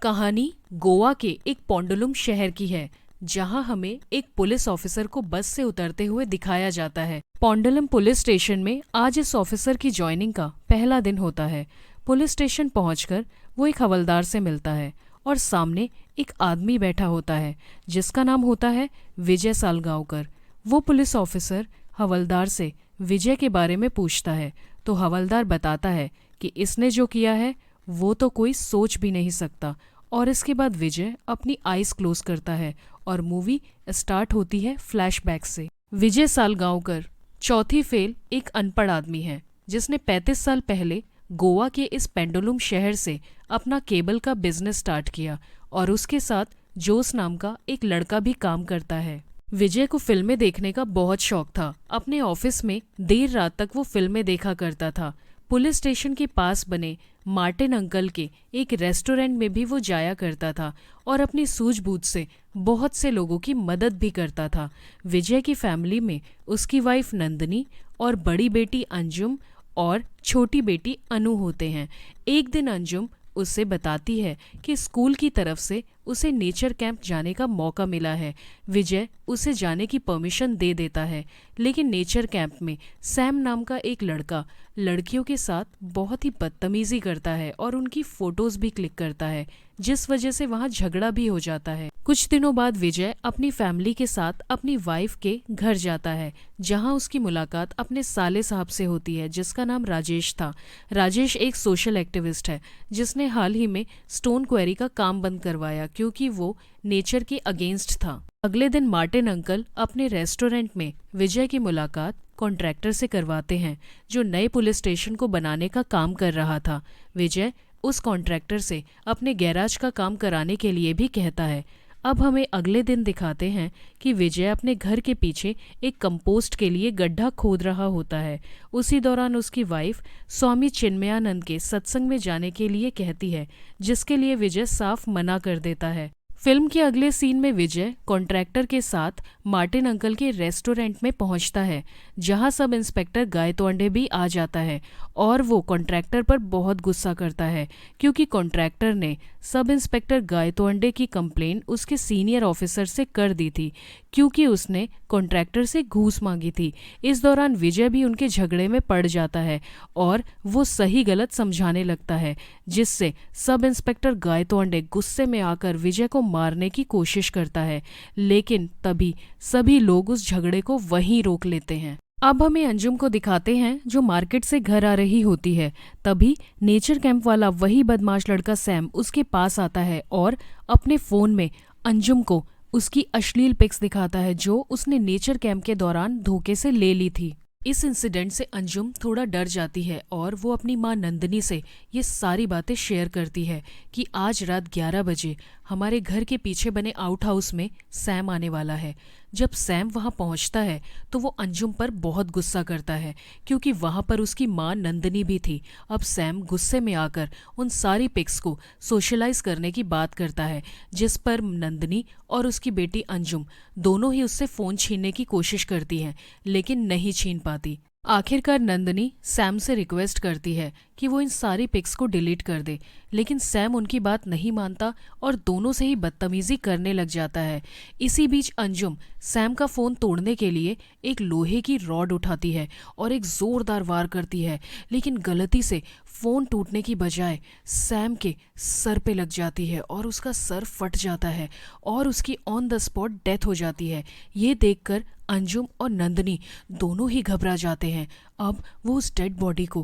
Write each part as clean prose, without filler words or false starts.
कहानी गोवा के एक पोंडुलुम शहर की है, जहां हमें एक पुलिस ऑफिसर को बस से उतरते हुए दिखाया जाता है। पोंडुलुम पुलिस स्टेशन में आज इस ऑफिसर की ज्वाइनिंग का पहला दिन होता है। पुलिस स्टेशन पहुंचकर वो एक हवलदार से मिलता है और सामने एक आदमी बैठा होता है जिसका नाम होता है विजय सालगांवकर। वो पुलिस ऑफिसर हवलदार से विजय के बारे में पूछता है तो हवलदार बताता है कि इसने जो किया है वो तो कोई सोच भी नहीं सकता। और इसके बाद विजय अपनी आईज क्लोज करता है और मूवी स्टार्ट होती है फ्लैशबैक से। विजय सालगांवकर चौथी फेल एक अनपढ़ आदमी है जिसने 35 साल पहले गोवा के इस पेंडुलुम शहर से अपना केबल का बिजनेस स्टार्ट किया और उसके साथ जोस नाम का एक लड़का भी काम करता है। विजय को फिल्में देखने का बहुत शौक था। अपने ऑफिस में देर रात तक वो फिल्में देखा करता था। पुलिस स्टेशन के पास बने मार्टिन अंकल के एक रेस्टोरेंट में भी वो जाया करता था और अपनी सूझबूझ से बहुत से लोगों की मदद भी करता था। विजय की फैमिली में उसकी वाइफ नंदिनी और बड़ी बेटी अंजुम और छोटी बेटी अनु होते हैं। एक दिन अंजुम उससे बताती है कि स्कूल की तरफ से उसे नेचर कैंप जाने का मौका मिला है। विजय उसे जाने की परमिशन दे देता है, लेकिन नेचर कैंप में सैम नाम का एक लड़का लड़कियों के साथ बहुत ही बदतमीजी करता है और उनकी फोटोज भी क्लिक करता है, जिस वजह से वहाँ झगड़ा भी हो जाता है। कुछ दिनों बाद विजय अपनी फैमिली के साथ अपनी वाइफ के घर जाता है, जहाँ उसकी मुलाकात अपने साले साहब से होती है जिसका नाम राजेश था। राजेश एक सोशल एक्टिविस्ट है जिसने हाल ही में स्टोन क्वेरी का काम बंद करवाया क्योंकि वो नेचर के अगेंस्ट था। अगले दिन मार्टिन अंकल अपने रेस्टोरेंट में विजय की मुलाकात कॉन्ट्रैक्टर से करवाते हैं जो नए पुलिस स्टेशन को बनाने का काम कर रहा था। विजय उस कॉन्ट्रैक्टर से अपने गैराज का काम कराने के लिए भी कहता है। अब हमें अगले दिन दिखाते हैं कि विजय अपने घर के पीछे एक कंपोस्ट के लिए गड्ढा खोद रहा होता है। उसी दौरान उसकी वाइफ स्वामी चिन्मयानंद के सत्संग में जाने के लिए कहती है, जिसके लिए विजय साफ मना कर देता है। फिल्म के अगले सीन में विजय कॉन्ट्रैक्टर के साथ मार्टिन अंकल के रेस्टोरेंट में पहुंचता है, जहां सब इंस्पेक्टर गायतोंडे भी आ जाता है और वो कॉन्ट्रैक्टर पर बहुत गुस्सा करता है क्योंकि कॉन्ट्रैक्टर ने सब इंस्पेक्टर गायतोंडे की कंप्लेन उसके सीनियर ऑफिसर से कर दी थी क्योंकि उसने कॉन्ट्रैक्टर से घूस मांगी थी। इस दौरान विजय भी उनके झगड़े में पड़ जाता है और वो सही गलत समझाने लगता है, जिससे सब इंस्पेक्टर गायतोंडे गुस्से में आकर विजय को मारने की कोशिश करता है, लेकिन तभी सभी लोग उस झगड़े को वहीं रोक लेते हैं। अब हमें अंजुम को दिखाते हैं जो मार्केट से घर आ रही होती है। तभी नेचर कैंप वाला वही बदमाश लड़का सैम उसके पास आता है और अपने फोन में अंजुम को उसकी अश्लील पिक्स दिखाता है जो उसने नेचर कैंप के दौरान धोखे से ले ली थी। इस इंसिडेंट से अंजुम थोड़ा डर जाती है और वो अपनी माँ नंदिनी से ये सारी बातें शेयर करती है कि आज रात 11 बजे हमारे घर के पीछे बने आउट हाउस में सैम आने वाला है। जब सैम वहाँ पहुँचता है तो वो अंजुम पर बहुत गुस्सा करता है क्योंकि वहाँ पर उसकी माँ नंदिनी भी थी। अब सैम गुस्से में आकर उन सारी पिक्स को सोशलाइज करने की बात करता है, जिस पर नंदिनी और उसकी बेटी अंजुम दोनों ही उससे फ़ोन छीनने की कोशिश करती हैं, लेकिन नहीं छीन पाती। आखिरकार नंदिनी सैम से रिक्वेस्ट करती है कि वो इन सारी पिक्स को डिलीट कर दे, लेकिन सैम उनकी बात नहीं मानता और दोनों से ही बदतमीजी करने लग जाता है। इसी बीच अंजुम सैम का फ़ोन तोड़ने के लिए एक लोहे की रॉड उठाती है और एक ज़ोरदार वार करती है, लेकिन गलती से फ़ोन टूटने की बजाय सैम के सर पे लग जाती है और उसका सर फट जाता है और उसकी ऑन द स्पॉट डेथ हो जाती है। ये देखकर अंजुम और नंदिनी दोनों ही घबरा जाते हैं। अब वो उस डेड बॉडी को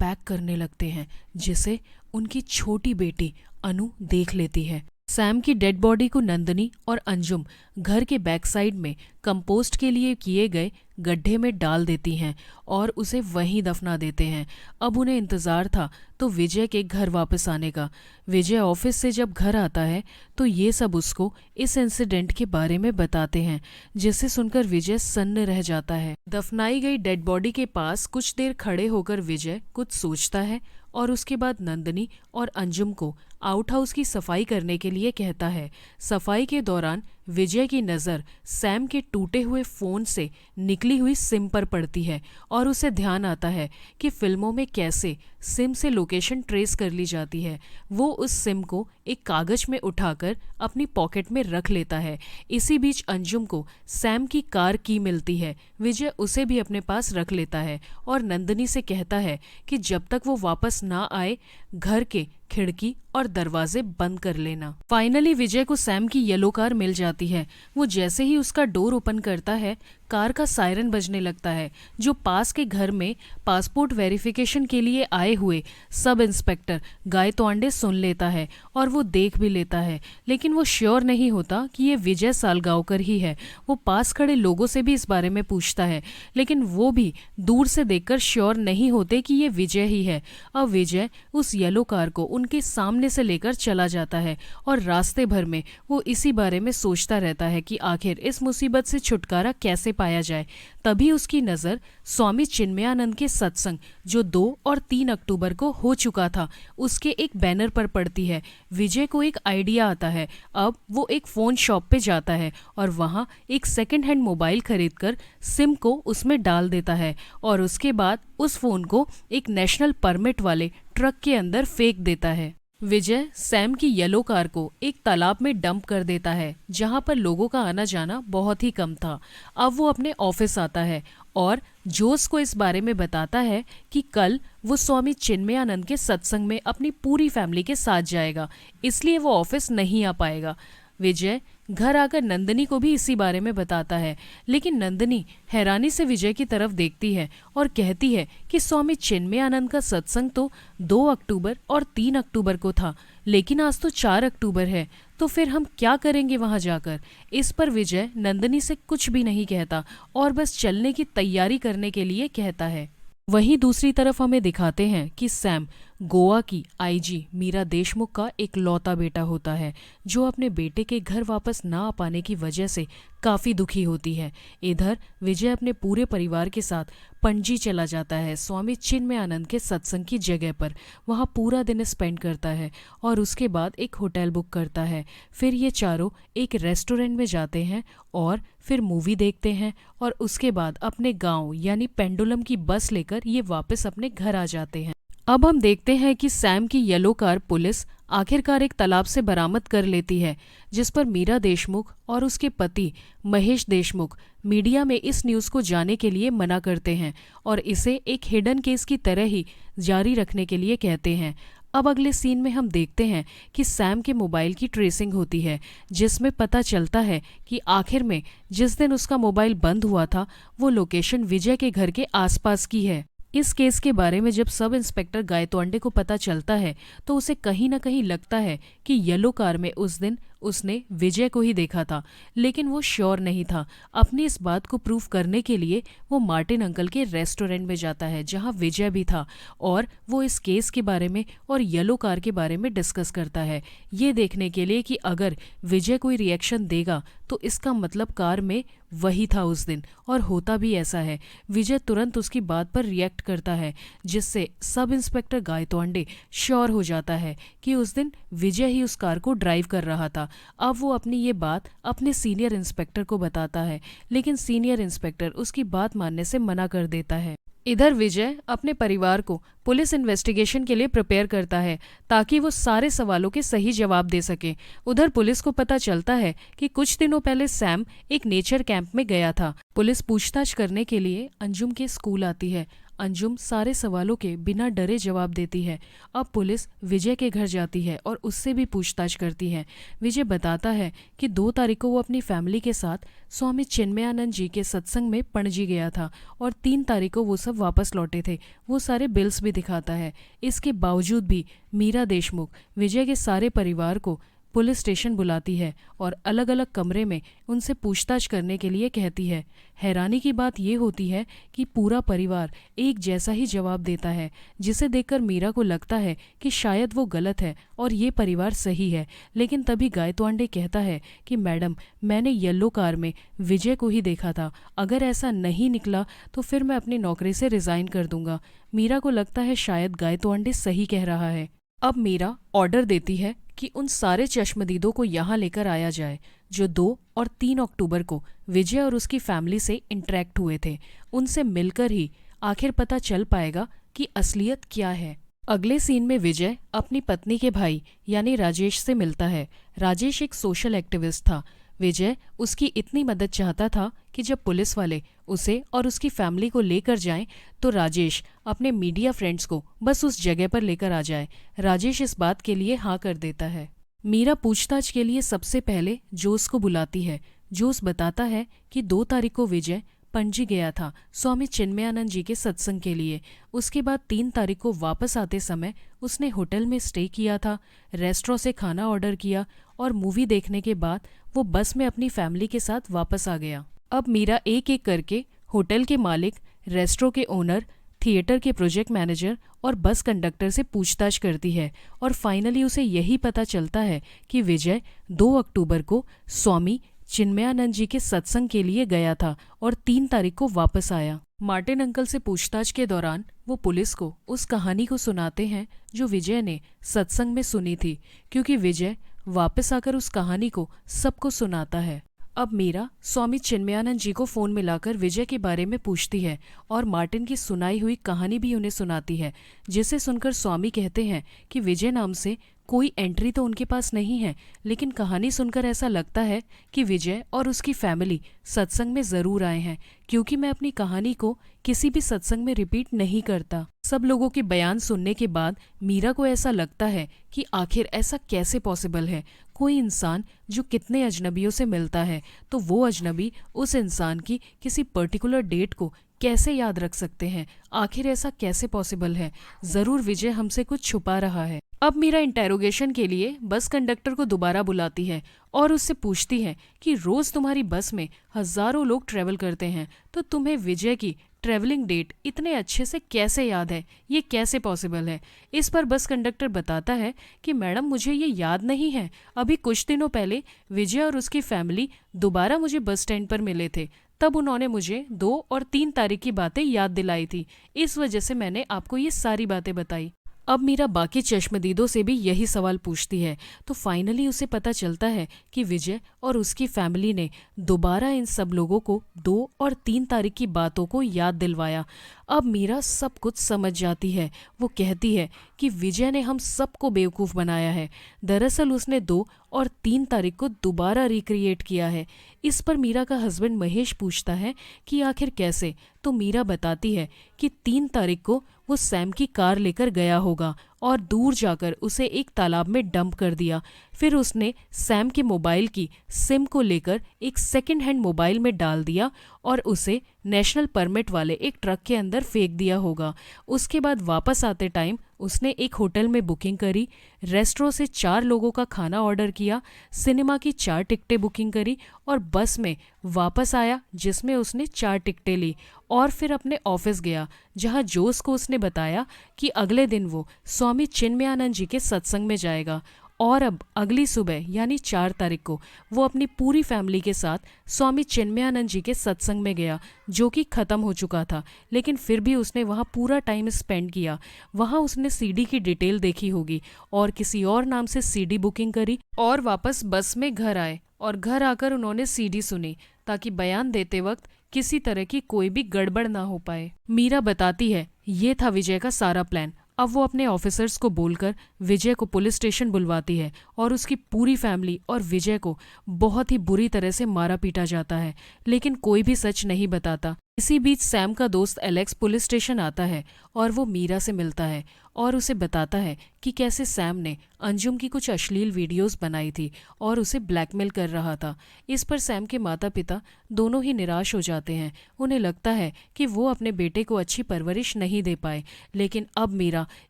पैक करने लगते हैं, जिसे उनकी छोटी बेटी अनु देख लेती है। सैम की डेड बॉडी को नंदिनी और अंजुम घर के बैक साइड में कंपोस्ट के लिए किए गए गड्ढे में डाल देती हैं और उसे वहीं दफना देते हैं। अब उन्हें इंतज़ार था तो विजय के घर वापस आने का। विजय ऑफिस से जब घर आता है तो ये सब उसको इस इंसिडेंट के बारे में बताते हैं, जिसे सुनकर विजय सन्न रह जाता है। दफनाई गई डेड बॉडी के पास कुछ देर खड़े होकर विजय कुछ सोचता है और उसके बाद नंदिनी और अंजुम को आउट हाउस की सफाई करने के लिए कहता है। सफाई के दौरान विजय की नज़र सैम के टूटे हुए फ़ोन से निकली हुई सिम पर पड़ती है और उसे ध्यान आता है कि फिल्मों में कैसे सिम से लोकेशन ट्रेस कर ली जाती है। वो उस सिम को एक कागज़ में उठाकर अपनी पॉकेट में रख लेता है। इसी बीच अंजुम को सैम की कार की मिलती है। विजय उसे भी अपने पास रख लेता है और नंदिनी से कहता है कि जब तक वो वापस ना आए घर के खिड़की और दरवाजे बंद कर लेना। फाइनली विजय को सैम की येलो कार मिल जाती है। वो जैसे ही उसका डोर ओपन करता है, कार का सायरन बजने लगता है, जो पास के घर में पासपोर्ट वेरिफिकेशन के लिए आए हुए सब इंस्पेक्टर गायतोंडे सुन लेता है और वो देख भी लेता है, लेकिन वो श्योर नहीं होता कि ये विजय सालगांवकर ही है। वो पास खड़े लोगों से भी इस बारे में पूछता है, लेकिन वो भी दूर से देखकर श्योर नहीं होते कि ये विजय ही है। अब विजय उस येलो कार को उनके सामने से लेकर चला जाता है और रास्ते भर में वो इसी बारे में सोचता रहता है कि आखिर इस मुसीबत से छुटकारा कैसे पाया जाए। तभी उसकी नज़र स्वामी चिन्मयानंद के सत्संग जो 2 और 3 अक्टूबर को हो चुका था, उसके एक बैनर पर पड़ती है। विजय को एक आइडिया आता है। अब वो एक फ़ोन शॉप पे जाता है और वहाँ एक सेकंड हैंड मोबाइल खरीदकर सिम को उसमें डाल देता है और उसके बाद उस फ़ोन को एक नेशनल परमिट वाले ट्रक के अंदर फेंक देता है। विजय सैम की येलो कार को एक तालाब में डंप कर देता है, जहां पर लोगों का आना जाना बहुत ही कम था। अब वो अपने ऑफिस आता है और जोस को इस बारे में बताता है कि कल वो स्वामी चिन्मयानंद के सत्संग में अपनी पूरी फैमिली के साथ जाएगा, इसलिए वो ऑफिस नहीं आ पाएगा। विजय घर आकर नंदिनी को भी इसी बारे में बताता है, लेकिन नंदिनी हैरानी से विजय की तरफ देखती है और कहती है कि स्वामी चिन्मयानंद का सत्संग तो 2 अक्टूबर और 3 अक्टूबर को था, लेकिन आज तो 4 अक्टूबर है, तो फिर हम क्या करेंगे वहां जाकर। इस पर विजय नंदिनी से कुछ भी नहीं कहता और बस चलने की तैयारी करने के लिए कहता है। वहीं दूसरी तरफ हमें दिखाते हैं कि सैम गोवा की आईजी मीरा देशमुख का एक लौता बेटा होता है, जो अपने बेटे के घर वापस ना आ पाने की वजह से काफ़ी दुखी होती है। इधर विजय अपने पूरे परिवार के साथ पणजी चला जाता है स्वामी चिन्मयानंद के सत्संग की जगह पर। वहाँ पूरा दिन स्पेंड करता है और उसके बाद एक होटल बुक करता है। फिर ये चारों एक रेस्टोरेंट में जाते हैं और फिर मूवी देखते हैं और उसके बाद अपने गांव यानी पेंडुलम की बस लेकर ये वापस अपने घर आ जाते हैं। अब हम देखते हैं कि सैम की येलो कार पुलिस आखिरकार एक तालाब से बरामद कर लेती है, जिस पर मीरा देशमुख और उसके पति महेश देशमुख मीडिया में इस न्यूज़ को जाने के लिए मना करते हैं और इसे एक हिडन केस की तरह ही जारी रखने के लिए कहते हैं। अब अगले सीन में हम देखते हैं कि सैम के मोबाइल की ट्रेसिंग होती है, जिसमें पता चलता है कि आखिर में जिस दिन उसका मोबाइल बंद हुआ था वो लोकेशन विजय के घर के आसपास की है। इस केस के बारे में जब सब इंस्पेक्टर गायतोंडे को पता चलता है तो उसे कहीं ना कहीं लगता है कि येलो कार में उस दिन उसने विजय को ही देखा था, लेकिन वो श्योर नहीं था। अपनी इस बात को प्रूव करने के लिए वो मार्टिन अंकल के रेस्टोरेंट में जाता है, जहां विजय भी था, और वो इस केस के बारे में और येलो कार के बारे में डिस्कस करता है, ये देखने के लिए कि अगर विजय कोई रिएक्शन देगा तो इसका मतलब कार में वही था उस दिन, और होता भी ऐसा है। विजय तुरंत उसकी बात पर रिएक्ट करता है, जिससे सब इंस्पेक्टर गायतोंडे श्योर हो जाता है कि उस दिन विजय ही उस कार को ड्राइव कर रहा था। अब वो अपनी ये बात अपने सीनियर इंस्पेक्टर को बताता है, लेकिन सीनियर इंस्पेक्टर उसकी बात मानने से मना कर देता है। इधर विजय अपने परिवार को पुलिस इन्वेस्टिगेशन के लिए प्रिपेयर करता है ताकि वो सारे सवालों के सही जवाब दे सके। उधर पुलिस को पता चलता है कि कुछ दिनों पहले सैम एक नेचर कैंप में गया था। पुलिस पूछताछ करने के लिए अंजुम के स्कूल आती है। अंजुम सारे सवालों के बिना डरे जवाब देती है। अब पुलिस विजय के घर जाती है और उससे भी पूछताछ करती है। विजय बताता है कि 2 तारीख को वो अपनी फैमिली के साथ स्वामी चिन्मयानंद जी के सत्संग में पणजी गया था और 3 तारीख को वो सब वापस लौटे थे। वो सारे बिल्स भी दिखाता है। इसके बावजूद भी मीरा देशमुख विजय के सारे परिवार को पुलिस स्टेशन बुलाती है और अलग अलग कमरे में उनसे पूछताछ करने के लिए कहती है। हैरानी की बात यह होती है कि पूरा परिवार एक जैसा ही जवाब देता है, जिसे देखकर मीरा को लगता है कि शायद वो गलत है और ये परिवार सही है। लेकिन तभी गायतोंडे कहता है कि मैडम, मैंने येलो कार में विजय को ही देखा था। अगर ऐसा नहीं निकला तो फिर मैं अपनी नौकरी से रिजाइन कर दूंगा। मीरा को लगता है शायद गायतोंडे सही कह रहा है। अब मीरा ऑर्डर देती है कि उन सारे चश्मदीदों को यहाँ लेकर आया जाए जो 2 और 3 अक्टूबर को विजय और उसकी फैमिली से इंटरेक्ट हुए थे। उनसे मिलकर ही आखिर पता चल पाएगा कि असलियत क्या है। अगले सीन में विजय अपनी पत्नी के भाई यानी राजेश से मिलता है। राजेश एक सोशल एक्टिविस्ट था। विजय उसकी इतनी मदद चाहता था कि जब पुलिस वाले उसे और उसकी फैमिली को लेकर जाएं तो राजेश अपने मीडिया फ्रेंड्स को बस उस जगह पर लेकर आ जाए। राजेश इस बात के लिए हाँ कर देता है। मीरा पूछताछ के लिए सबसे पहले जोस को बुलाती है। जोस बताता है कि 2 तारीख को विजय पणजी गया था स्वामी चिन्मयानंद जी के सत्संग के लिए। उसके बाद 3 तारीख को वापस आते समय उसने होटल में स्टे किया था, रेस्टोरेंट से खाना ऑर्डर किया और मूवी देखने के बाद वो बस में अपनी फैमिली के साथ वापस आ गया। अब मीरा एक एक करके होटल के मालिक, रेस्टोरेंट के ओनर, थिएटर के प्रोजेक्ट मैनेजर और बस कंडक्टर से पूछताछ करती है और फाइनली उसे यही पता चलता है कि विजय 2 अक्टूबर को स्वामी चिन्मयानंद जी के सत्संग के लिए गया था और 3 तारीख को वापस आया। मार्टिन अंकल से पूछताछ के दौरान वो पुलिस को उस कहानी को सुनाते हैं जो विजय ने सत्संग में सुनी थी, क्योंकि विजय वापस आकर उस कहानी को सबको सुनाता है। अब मीरा स्वामी चिन्मयानंद जी को फोन मिलाकर विजय के बारे में पूछती है और मार्टिन की सुनाई हुई कहानी भी उन्हें सुनाती है, जिसे सुनकर स्वामी कहते हैं कि विजय नाम से कोई एंट्री तो उनके पास नहीं है, लेकिन कहानी सुनकर ऐसा लगता है कि विजय और उसकी फैमिली सत्संग में जरूर आए हैं, क्योंकि मैं अपनी कहानी को किसी भी सत्संग में रिपीट नहीं करता। सब लोगों के बयान सुनने के बाद मीरा को ऐसा लगता है कि आखिर ऐसा कैसे पॉसिबल है। कोई इंसान जो कितने अजनबियों से मिलता है तो वो अजनबी उस इंसान की किसी पर्टिकुलर डेट को कैसे याद रख सकते हैं। आखिर ऐसा कैसे पॉसिबल है? जरूर विजय हमसे कुछ छुपा रहा है। अब मीरा इंटेरोगेशन के लिए बस कंडक्टर को दोबारा बुलाती है और उससे पूछती है कि रोज तुम्हारी बस में हजारों लोग ट्रेवल करते हैं, तो तुम्हें विजय की ट्रेवलिंग डेट इतने अच्छे से कैसे याद है? ये कैसे पॉसिबल है? इस पर बस कंडक्टर बताता है कि मैडम मुझे ये याद नहीं है, अभी कुछ दिनों पहले विजय और उसकी फैमिली दोबारा मुझे बस स्टैंड पर मिले थे, तब उन्होंने मुझे 2 और 3 तारीख की बातें याद दिलाई थी, इस वजह से मैंने आपको ये सारी बातें बताई। अब मीरा बाकी चश्मदीदों से भी यही सवाल पूछती है तो फाइनली उसे पता चलता है कि विजय और उसकी फैमिली ने दोबारा इन सब लोगों को 2 और 3 तारीख की बातों को याद दिलवाया। अब मीरा सब कुछ समझ जाती है। वो कहती है कि विजय ने हम सबको बेवकूफ़ बनाया है। दरअसल उसने 2 और 3 तारीख को दोबारा रिक्रिएट किया है। इस पर मीरा का हस्बैंड महेश पूछता है कि आखिर कैसे, तो मीरा बताती है कि 3 तारीख को वो सैम की कार लेकर गया होगा और दूर जाकर उसे एक तालाब में डंप कर दिया। फिर उसने सैम के मोबाइल की सिम को लेकर एक सेकंड हैंड मोबाइल में डाल दिया और उसे नेशनल परमिट वाले एक ट्रक के अंदर फेंक दिया होगा। उसके बाद वापस आते टाइम उसने एक होटल में बुकिंग करी, रेस्टोरेंट से 4 लोगों का खाना ऑर्डर किया, सिनेमा की 4 टिकटें बुकिंग करी और बस में वापस आया जिसमें उसने 4 टिकटें ली और फिर अपने ऑफिस गया, जहां जोस को उसने बताया कि अगले दिन वो स्वामी चिन्मयानंद जी के सत्संग में जाएगा। और अब अगली सुबह यानी 4 तारीख को वो अपनी पूरी फैमिली के साथ स्वामी चिन्मयानंद जी के सत्संग में गया, जो कि ख़त्म हो चुका था, लेकिन फिर भी उसने वहाँ पूरा टाइम स्पेंड किया। वहाँ उसने सीडी की डिटेल देखी होगी और किसी और नाम से सीडी बुकिंग करी और वापस बस में घर आए और घर आकर उन्होंने सीडी सुनी ताकि बयान देते वक्त किसी तरह की कोई भी गड़बड़ ना हो पाए। मीरा बताती है ये था विजय का सारा प्लान। अब वो अपने ऑफिसर्स को बोलकर विजय को पुलिस स्टेशन बुलवाती है और उसकी पूरी फैमिली और विजय को बहुत ही बुरी तरह से मारा पीटा जाता है, लेकिन कोई भी सच नहीं बताता। इसी बीच सैम का दोस्त एलेक्स पुलिस स्टेशन आता है और वो मीरा से मिलता है और उसे बताता है कि कैसे सैम ने अंजुम की कुछ अश्लील वीडियोस बनाई थी और उसे ब्लैकमेल कर रहा था। इस पर सैम के माता पिता दोनों ही निराश हो जाते हैं। उन्हें लगता है कि वो अपने बेटे को अच्छी परवरिश नहीं दे पाए, लेकिन अब मीरा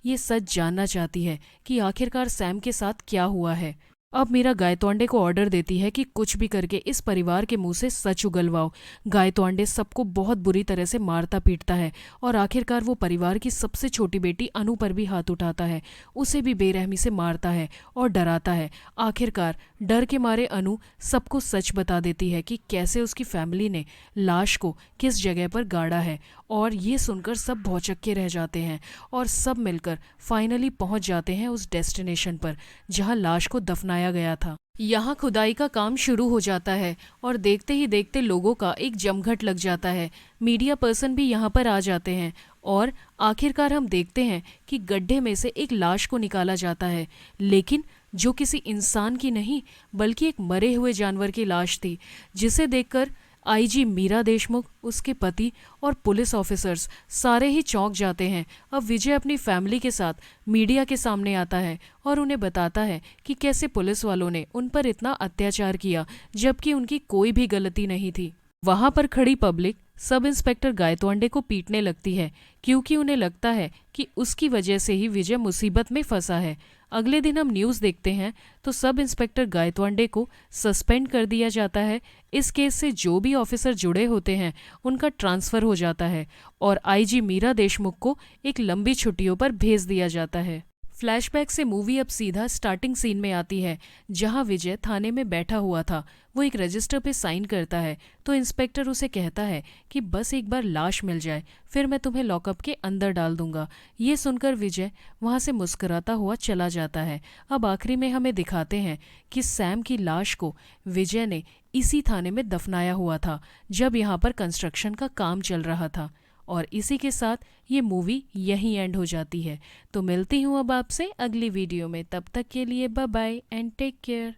ये सच जानना चाहती है कि आखिरकार सैम के साथ क्या हुआ है। अब मीरा गायतोंडे को ऑर्डर देती है कि कुछ भी करके इस परिवार के मुंह से सच उगलवाओ। गायतोंडे सबको बहुत बुरी तरह से मारता पीटता है और आखिरकार वो परिवार की सबसे छोटी बेटी अनु पर भी हाथ उठाता है, उसे भी बेरहमी से मारता है और डराता है। आखिरकार डर के मारे अनु सबको सच बता देती है कि कैसे उसकी फैमिली ने लाश को किस जगह पर गाड़ा है, और ये सुनकर सब भौचक्के रह जाते हैं और सब मिलकर फाइनली पहुंच जाते हैं उस डेस्टिनेशन पर जहां लाश को दफनाया गया था। यहाँ खुदाई का काम शुरू हो जाता है और देखते ही देखते लोगों का एक जमघट लग जाता है। मीडिया पर्सन भी यहाँ पर आ जाते हैं और आखिरकार हम देखते हैं कि गड्ढे में से एक लाश को निकाला जाता है, लेकिन जो किसी इंसान की नहीं बल्कि एक मरे हुए जानवर की लाश थी, जिसे देखकर आईजी मीरा देशमुख, उसके पति और पुलिस ऑफिसर्स सारे ही चौंक जाते हैं। अब विजय अपनी फैमिली के साथ मीडिया के सामने आता है और उन्हें बताता है कि कैसे पुलिस वालों ने उन पर इतना अत्याचार किया जबकि उनकी कोई भी गलती नहीं थी। वहां पर खड़ी पब्लिक सब इंस्पेक्टर गायतोंडे को पीटने लगती है क्योंकि उन्हें लगता है कि उसकी वजह से ही विजय मुसीबत में फंसा है। अगले दिन हम न्यूज़ देखते हैं तो सब इंस्पेक्टर गायतोंडे को सस्पेंड कर दिया जाता है। इस केस से जो भी ऑफिसर जुड़े होते हैं उनका ट्रांसफ़र हो जाता है और आईजी मीरा देशमुख को एक लंबी छुट्टियों पर भेज दिया जाता है। फ्लैशबैक से मूवी अब सीधा स्टार्टिंग सीन में आती है जहां विजय थाने में बैठा हुआ था। वो एक रजिस्टर पे साइन करता है तो इंस्पेक्टर उसे कहता है कि बस एक बार लाश मिल जाए फिर मैं तुम्हें लॉकअप के अंदर डाल दूंगा। ये सुनकर विजय वहां से मुस्कुराता हुआ चला जाता है। अब आखिरी में हमें दिखाते हैं कि सैम की लाश को विजय ने इसी थाने में दफनाया हुआ था जब यहाँ पर कंस्ट्रक्शन का काम चल रहा था। और इसी के साथ ये मूवी यहीं एंड हो जाती है। तो मिलती हूँ अब आपसे अगली वीडियो में, तब तक के लिए bye bye and take care.